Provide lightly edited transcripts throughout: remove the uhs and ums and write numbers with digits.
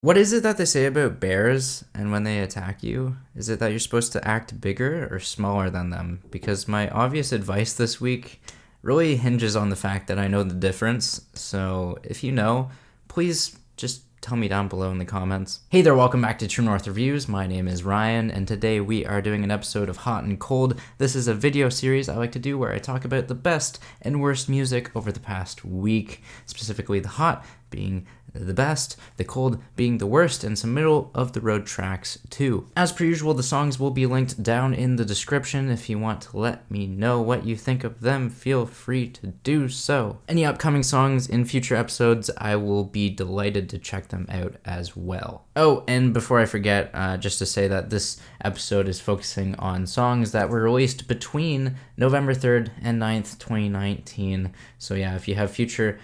What is it that they say about bears and when they attack you? Is it that you're supposed to act bigger or smaller than them? Because my obvious advice this week really hinges on the fact that I know the difference. So if you know, please just tell me down below in the comments. Hey there, welcome back to True North Reviews. My name is Ryan, and today we are doing an episode of Hot and Cold. This is a video series I like to do where I talk about the best and worst music over the past week, specifically the hot being the best, the cold being the worst, and some middle of the road tracks too. As per usual, the songs will be linked down in the description. If you want to let me know what you think of them, feel free to do so. Any upcoming songs in future episodes, I will be delighted to check them out as well. Oh, and before I forget, just to say that this episode is focusing on songs that were released between November 3rd and 9th, 2019. So yeah, if you have future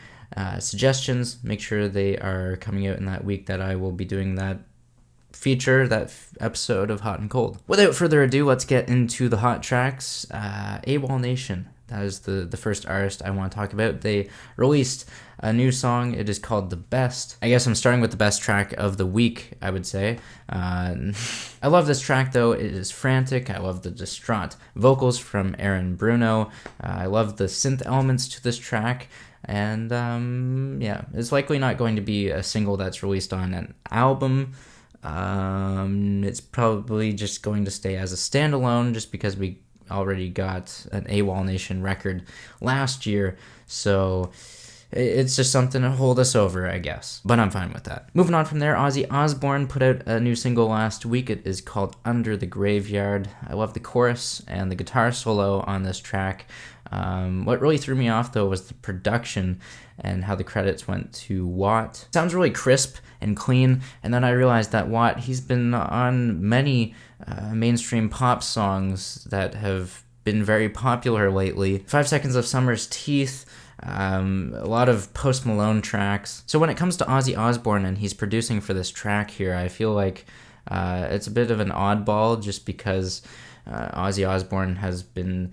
suggestions, make sure they are coming out in that week that I will be doing that episode of Hot and Cold. Without further ado, let's get into the hot tracks. AWOLNATION, that is the first artist I want to talk about. They released a new song. It is called The Best. I guess I'm starting with the best track of the week, I would say. I love this track though. It is frantic. I love the distraught vocals from Aaron Bruno. I love the synth elements to this track. And yeah, it's likely not going to be a single that's released on an album. It's probably just going to stay as a standalone just because we already got an AWOLNATION record last year. So it's just something to hold us over, I guess. But I'm fine with that. Moving on from there, Ozzy Osbourne put out a new single last week. It is called Under the Graveyard. I love the chorus and the guitar solo on this track. What really threw me off though was the production and how the credits went to Watt. Sounds really crisp and clean, and then I realized that Watt, he's been on many mainstream pop songs that have been very popular lately. 5 Seconds of Summer's Teeth, a lot of Post Malone tracks. So when it comes to Ozzy Osbourne and he's producing for this track here, I feel like it's a bit of an oddball just because Ozzy Osbourne has been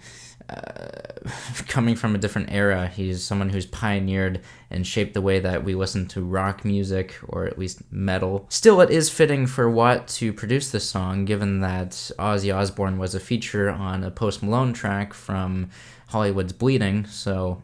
coming from a different era. He's someone who's pioneered and shaped the way that we listen to rock music, or at least metal. Still, it is fitting for Watt to produce this song, given that Ozzy Osbourne was a feature on a Post Malone track from Hollywood's Bleeding, so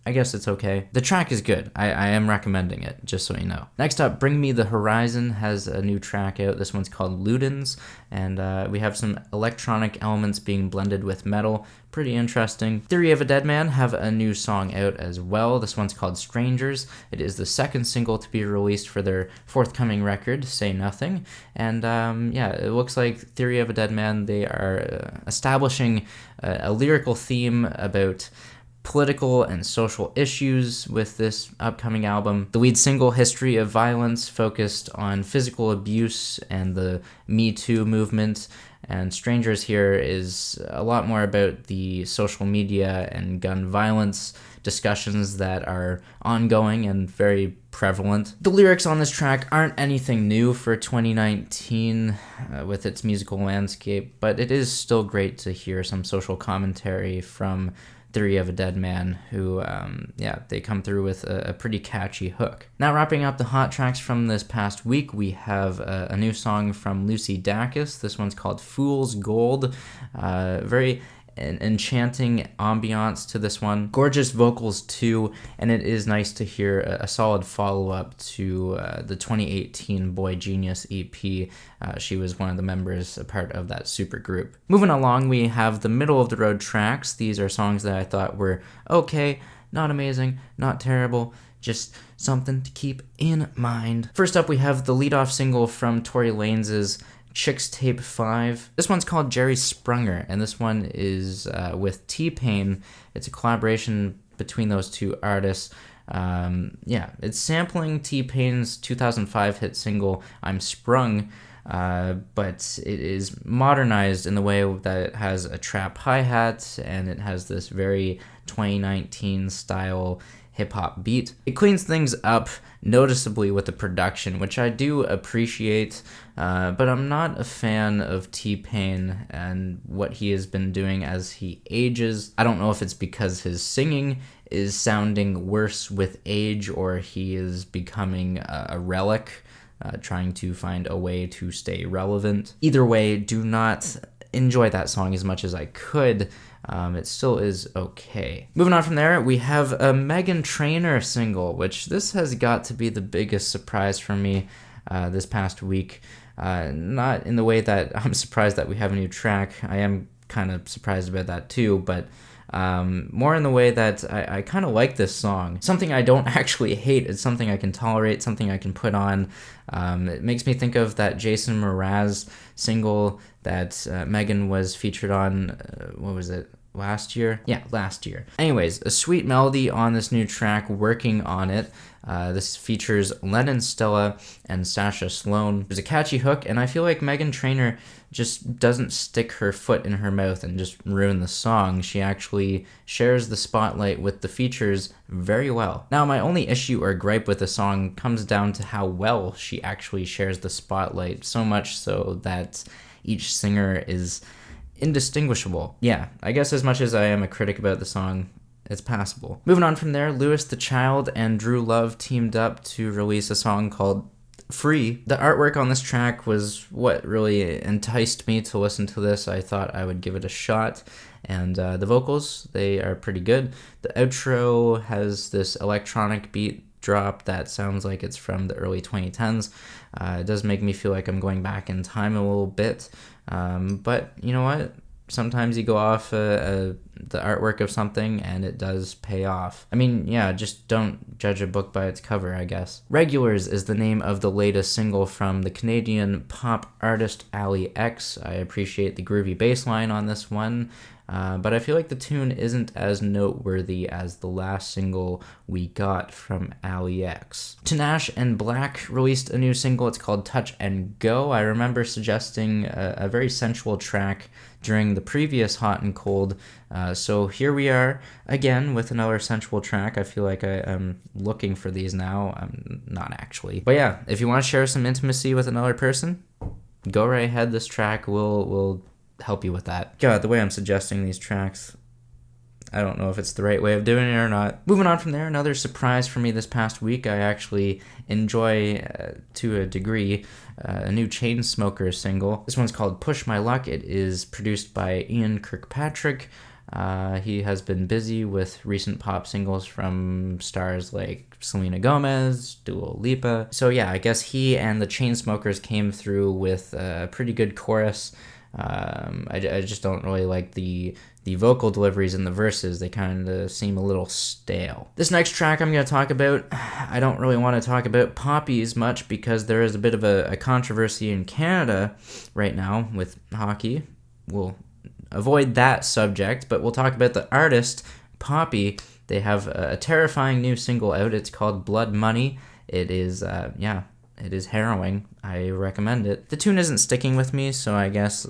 I guess it's okay. The track is good. I am recommending it, just so you know. Next up, Bring Me the Horizon has a new track out. This one's called Ludens, and we have some electronic elements being blended with metal. Pretty interesting. Theory of a Deadman have a new song out as well. This one's called Strangers. It is the second single to be released for their forthcoming record, Say Nothing. And yeah, it looks like Theory of a Deadman, they are establishing a lyrical theme about political and social issues with this upcoming album. The lead single, History of Violence, focused on physical abuse and the Me Too movement, and Strangers here is a lot more about the social media and gun violence discussions that are ongoing and very prevalent. The lyrics on this track aren't anything new for 2019 with its musical landscape, but it is still great to hear some social commentary from Theory of a Deadman, who, yeah, they come through with a pretty catchy hook. Now, wrapping up the hot tracks from this past week, we have a new song from Lucy Dacus. This one's called Fool's Gold. Very enchanting ambiance to this one. Gorgeous vocals too, and it is nice to hear a solid follow-up to the 2018 Boy Genius EP. She was one of the members, a part of that super group. Moving along, we have the middle of the road tracks. These are songs that I thought were okay, not amazing, not terrible, just something to keep in mind. First up, we have the lead-off single from Tory Lanez's Chicks Tape 5. This one's called Jerry Sprunger, and this one is with T-Pain. It's a collaboration between those two artists. Yeah, it's sampling T-Pain's 2005 hit single, I'm Sprung, but it is modernized in the way that it has a trap hi-hat, and it has this very 2019 style hip-hop beat. It cleans things up noticeably with the production, which I do appreciate, but I'm not a fan of T-Pain and what he has been doing as he ages. I don't know if it's because his singing is sounding worse with age or he is becoming a relic trying to find a way to stay relevant. Either way, do not enjoy that song as much as I could. It still is okay. Moving on from there, we have a Meghan Trainor single, which this has got to be the biggest surprise for me this past week. Not in the way that I'm surprised that we have a new track. I am kind of surprised about that too, but more in the way that I kind of like this song. Something I don't actually hate. It's something I can tolerate, something I can put on. It makes me think of that Jason Mraz single that Meghan was featured on, what was it, last year? Yeah, last year. Anyways, a sweet melody on this new track, Working on It. This features Lennon, Stella, and Sasha, Sloan. There's a catchy hook, and I feel like Meghan Trainor just doesn't stick her foot in her mouth and just ruin the song. She actually shares the spotlight with the features very well. Now, my only issue or gripe with the song comes down to how well she actually shares the spotlight, so much so that each singer is indistinguishable. Yeah, I guess as much as I am a critic about the song, it's passable. Moving on from there, Louis the Child and Drew Love teamed up to release a song called Free. The artwork on this track was what really enticed me to listen to this. I thought I would give it a shot, and the vocals, they are pretty good. The outro has this electronic beat drop that sounds like it's from the early 2010s. It does make me feel like I'm going back in time a little bit, but you know what? Sometimes you go off the artwork of something and it does pay off. I mean, yeah, just don't judge a book by its cover, I guess. Regulars is the name of the latest single from the Canadian pop artist Allie X. I appreciate the groovy bass line on this one, but I feel like the tune isn't as noteworthy as the last single we got from Allie X. Nash and Black released a new single. It's called Touch and Go. I remember suggesting a very sensual track during the previous Hot and Cold, so here we are again with another sensual track. I feel like I am looking for these now. I'm not actually. But yeah, if you want to share some intimacy with another person, go right ahead. This track will help you with that. God, the way I'm suggesting these tracks, I don't know if it's the right way of doing it or not. Moving on from there, another surprise for me this past week. I actually enjoy, to a degree, a new Chainsmokers single. This one's called Push My Luck. It is produced by Ian Kirkpatrick. He has been busy with recent pop singles from stars like Selena Gomez, Dua Lipa. So yeah, I guess he and the Chainsmokers came through with a pretty good chorus. I just don't really like the vocal deliveries in the verses. They kind of seem a little stale. This next track I'm going to talk about, I don't really want to talk about poppies much because there is a bit of a controversy in Canada right now with hockey. We'll avoid that subject, but we'll talk about the artist, Poppy. They have a terrifying new single out. It's called Blood Money. It is, it is harrowing. I recommend it. The tune isn't sticking with me, so I guess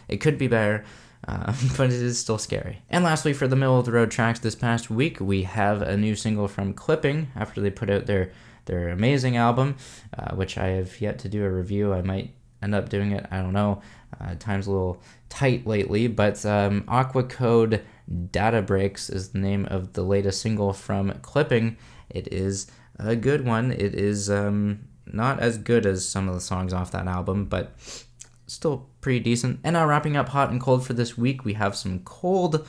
it could be better, but it is still scary. And lastly, for the middle of the road tracks this past week, we have a new single from Clipping after they put out their amazing album, which I have yet to do a review. I might end up doing it. I don't know. Time's a little tight lately, but Aqua Code Data Breaks is the name of the latest single from Clipping. It is a good one. It is not as good as some of the songs off that album, but still pretty decent. And now wrapping up Hot and Cold for this week, we have some cold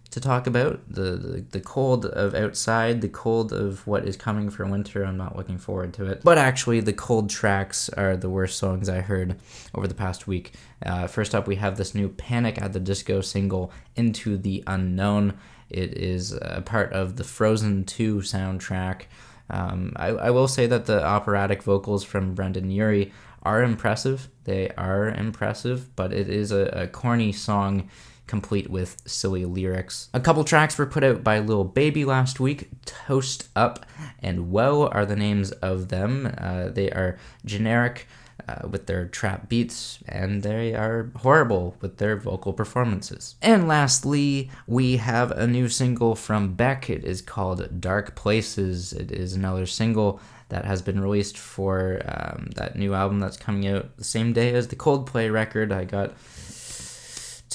to talk about. The cold of outside, the cold of what is coming for winter. I'm not looking forward to it. But actually, the cold tracks are the worst songs I heard over the past week. First up, we have this new Panic at the Disco single, Into the Unknown. It is a part of the Frozen 2 soundtrack. I will say that the operatic vocals from Brendan Urie are impressive. They are impressive, but it is a corny song complete with silly lyrics. A couple tracks were put out by Lil Baby last week. Toast Up and Woe are the names of them. They are generic with their trap beats, and they are horrible with their vocal performances. And lastly, we have a new single from Beck. It is called Dark Places. It is another single that has been released for that new album that's coming out the same day as the Coldplay record. I got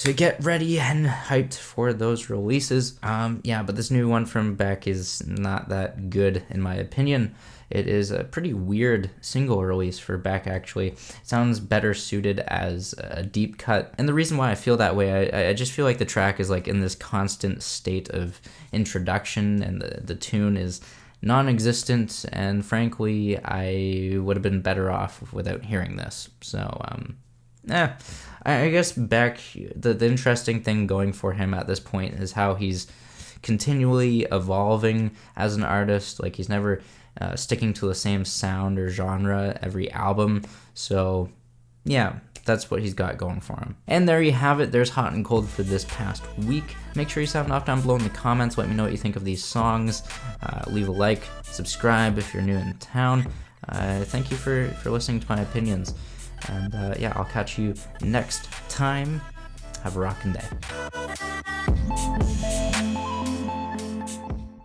to get ready and hyped for those releases. Yeah, but this new one from Beck is not that good in my opinion. It is a pretty weird single release for Beck, actually. It sounds better suited as a deep cut. And the reason why I feel that way, I just feel like the track is like in this constant state of introduction, and the tune is non-existent, and frankly, I would have been better off without hearing this. So, I guess Beck, the interesting thing going for him at this point is how he's continually evolving as an artist. Like, he's never sticking to the same sound or genre every album. So yeah, that's what he's got going for him. And there you have it. There's Hot and Cold for this past week. Make sure you sound off down below in the comments. Let me know what you think of these songs. Leave a like, subscribe if you're new in town. Thank you for listening to my opinions. And yeah, I'll catch you next time. Have a rockin' day.